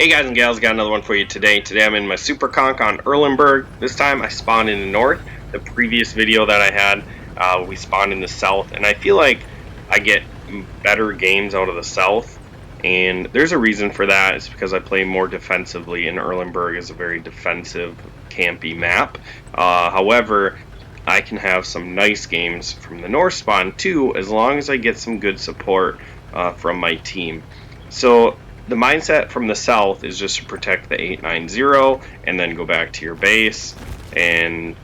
Hey guys and gals, got another one for you today. Today I'm in my Super Conk on Erlenburg. This time I spawned in the north. The previous video that I had, we spawned in the south, and I feel like I get better games out of the south. And there's a reason for that. It's because I play more defensively, and Erlenburg is a very defensive, campy map. However, I can have some nice games from the north spawn too, as long as I get some good support from my team. So the mindset from the south is just to protect the 890 and then go back to your base and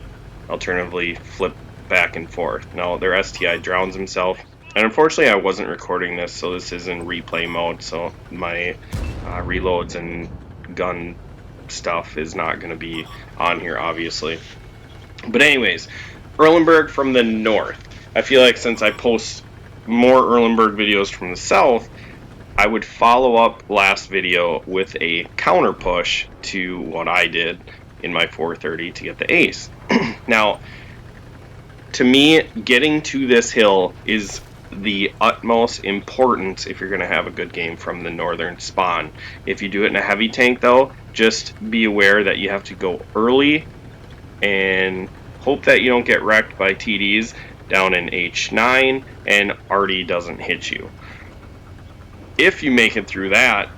alternatively flip back and forth. Now their STI drowns himself, and unfortunately I wasn't recording this, so this is in replay mode, so my reloads and gun stuff is not going to be on here obviously. But anyways, Erlenburg from the north. I feel like since I post more Erlenburg videos from the south, I would follow up last video with a counter push to what I did in my 430 to get the ace. Now, to me, getting to this hill is the utmost importance if you're going to have a good game from the northern spawn. If you do it in a heavy tank though, just be aware that you have to go early and hope that you don't get wrecked by TDs down in H9 and Artie doesn't hit you. If you make it through that,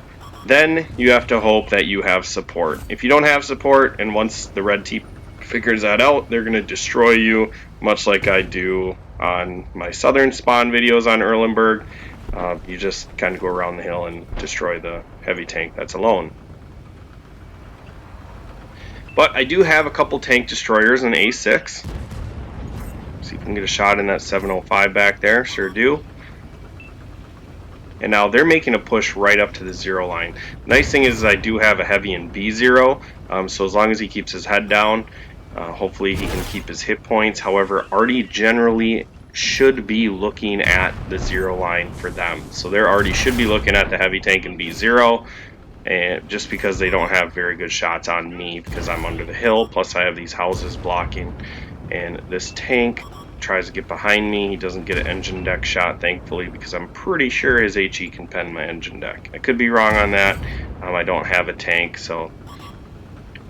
then you have to hope that you have support. If you don't have support, and once the red team figures that out, they're going to destroy you, much like I do on my southern spawn videos on Erlenburg. You just kind of go around the hill and destroy the heavy tank that's alone. But I do have a couple tank destroyers in A6. See if we can get a shot in that 705 back there. Sure do. And now they're making a push right up to the 0 line. Nice thing is I do have a heavy in B0, so as long as he keeps his head down, hopefully he can keep his hit points. However, Artie generally should be looking at the 0 line for them. So they're already should be looking at the heavy tank in B0, and just because they don't have very good shots on me because I'm under the hill, plus I have these houses blocking, and this tank tries to get behind me. He doesn't get an engine deck shot, thankfully, because I'm pretty sure his HE can pen my engine deck. I could be wrong on that. I don't have a tank, so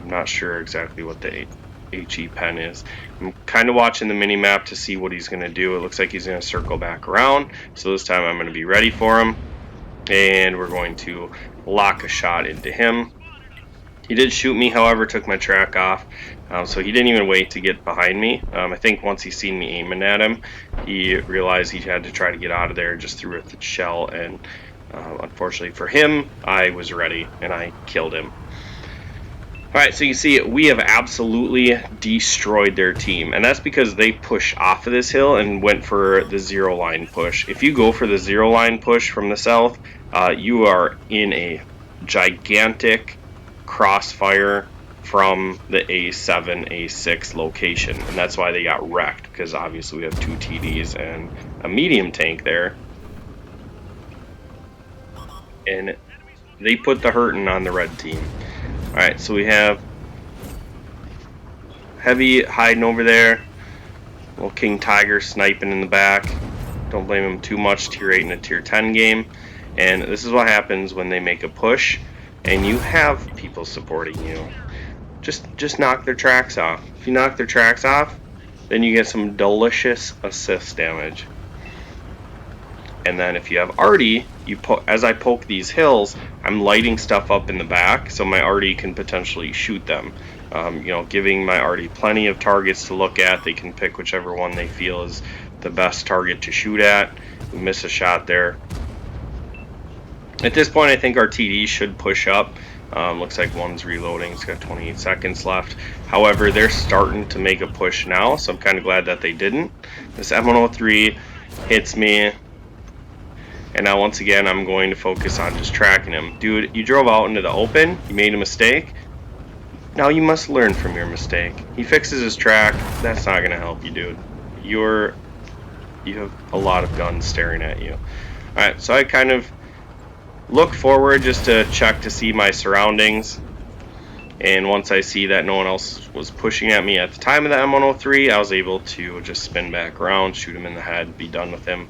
I'm not sure exactly what the HE pen is. I'm kind of watching the mini map to see what he's going to do. It looks like he's going to circle back around, so this time I'm going to be ready for him, and we're going to lock a shot into him. He did shoot me, however, took my track off, so he didn't even wait to get behind me. I think once he seen me aiming at him, he realized he had to try to get out of there, just threw a shell, and unfortunately for him, I was ready, and I killed him. Alright, so you see, we have absolutely destroyed their team, and that's because they pushed off of this hill and went for the 0 line push. If you go for the 0 line push from the south, you are in a gigantic crossfire from the A7, A6 location, and that's why they got wrecked, because obviously we have 2 TDs and a medium tank there, and they put the hurting on the red team. Alright, so we have Heavy hiding over there, little King Tiger sniping in the back. Don't blame him too much, tier 8 in a tier 10 game, and this is what happens when they make a push and you have people supporting you. Just knock their tracks off. If you knock their tracks off, then you get some delicious assist damage. And then if you have Artie, as I poke these hills, I'm lighting stuff up in the back so my Artie can potentially shoot them. You know, giving my Artie plenty of targets to look at. They can pick whichever one they feel is the best target to shoot at. We miss a shot there. At this point, I think our TD should push up. Looks like one's reloading. It's got 28 seconds left. However, they're starting to make a push now, so I'm kind of glad that they didn't. This M103 hits me, and now once again, I'm going to focus on just tracking him. Dude, you drove out into the open. You made a mistake. Now you must learn from your mistake. He fixes his track. That's not going to help you, dude. You have a lot of guns staring at you. Alright, so I kind of look forward just to check to see my surroundings, and once I see that no one else was pushing at me at the time of the M103, I was able to just spin back around, shoot him in the head, be done with him.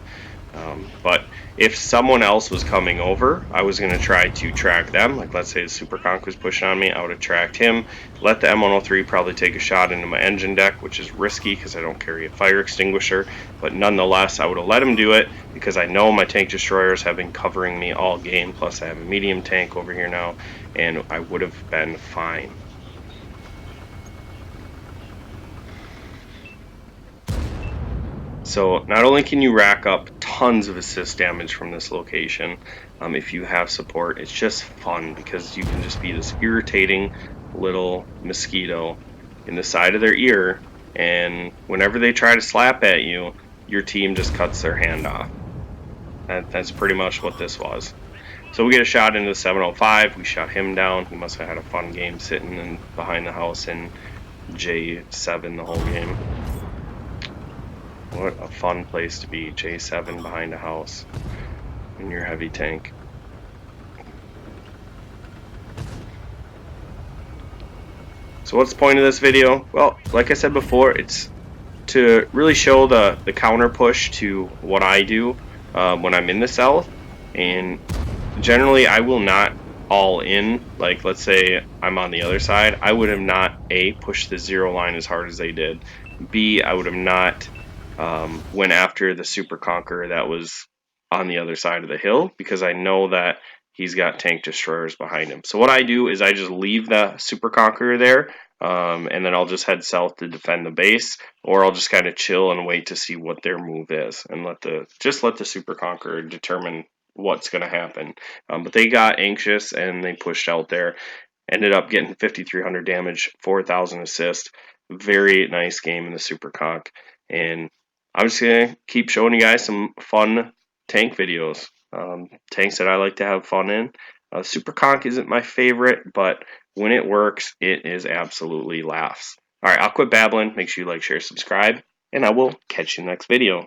But if someone else was coming over, I was going to try to track them. Like, let's say the Super Conk was pushing on me, I would have tracked him, let the M103 probably take a shot into my engine deck, which is risky because I don't carry a fire extinguisher, but nonetheless, I would have let him do it because I know my tank destroyers have been covering me all game, plus I have a medium tank over here now, and I would have been fine. So not only can you rack up tons of assist damage from this location, if you have support, it's just fun because you can just be this irritating little mosquito in the side of their ear, and whenever they try to slap at you, your team just cuts their hand off. That's pretty much what this was. So we get a shot into the 705. We shot him down. He must have had a fun game sitting in behind the house in J7 the whole game. What a fun place to be, J7 behind a house in your heavy tank. So what's the point of this video? Well, like I said before, it's to really show the counter push to what I do when I'm in the south. And generally I will not all in, like let's say I'm on the other side, I would have not A, pushed the zero line as hard as they did, B, I would have not went after the Super Conqueror that was on the other side of the hill because I know that he's got tank destroyers behind him. So what I do is I just leave the Super Conqueror there, and then I'll just head south to defend the base, or I'll just kind of chill and wait to see what their move is and let the Super Conqueror determine what's going to happen. But they got anxious and they pushed out there. Ended up getting 5,300 damage, 4,000 assist. Very nice game in the Super Conk. And I'm just going to keep showing you guys some fun tank videos. Tanks that I like to have fun in. Super Conk isn't my favorite, but when it works, it is absolutely laughs. Alright, I'll quit babbling. Make sure you like, share, subscribe, and I will catch you next video.